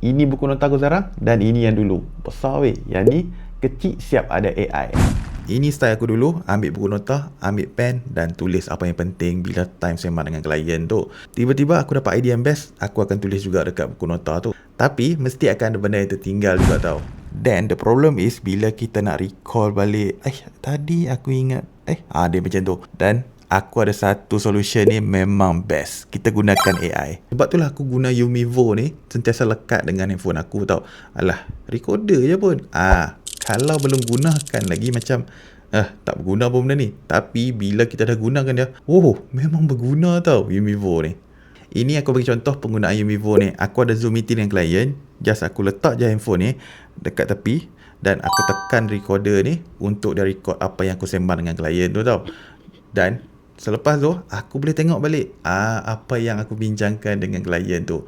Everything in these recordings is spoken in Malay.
Ini buku nota aku sekarang dan ini yang dulu. Besar weh. Yang ni kecil siap ada AI. Ini style aku dulu, ambil buku nota, ambil pen dan tulis apa yang penting bila time sembang dengan klien tu. Tiba-tiba aku dapat idea yang best, aku akan tulis juga dekat buku nota tu. Tapi mesti akan ada benda yang tertinggal juga tau. Then the problem is bila kita nak recall balik, tadi aku ingat, dia macam tu. Dan aku ada satu solution ni memang best. Kita gunakan AI. Sebab itulah aku guna Umivo ni sentiasa lekat dengan handphone aku tau. Alah, recorder je pun. Kalau belum gunakan lagi macam tak berguna pun benda ni. Tapi bila kita dah gunakan dia, memang berguna tau Umivo ni. Ini aku bagi contoh penggunaan Umivo ni. Aku ada Zoom meeting dengan klien. Just aku letak je handphone ni dekat tepi dan aku tekan recorder ni untuk dia record apa yang aku sembang dengan klien tu tau. Dan selepas tu aku boleh tengok balik apa yang aku bincangkan dengan klien tu.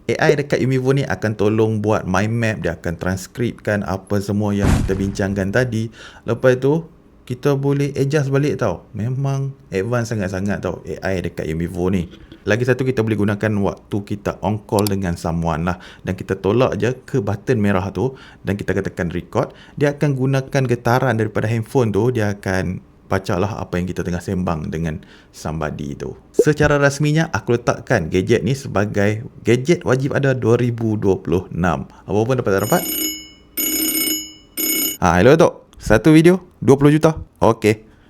AI dekat Umivo ni akan tolong buat mind map, dia akan transkripkan apa semua yang kita bincangkan tadi. Lepas tu kita boleh adjust balik tau. Memang advance sangat-sangat tau AI dekat Umivo ni. Lagi satu, kita boleh gunakan waktu kita on call dengan someone lah. Dan kita tolak je ke button merah tu dan kita tekan record. Dia akan gunakan getaran daripada handphone tu. Dia akan bacalah apa yang kita tengah sembang dengan somebody tu. Secara rasminya aku letakkan gadget ni sebagai gadget wajib ada 2026. Apa pun dapat. Hello Tok. Satu video 20 juta. Okey.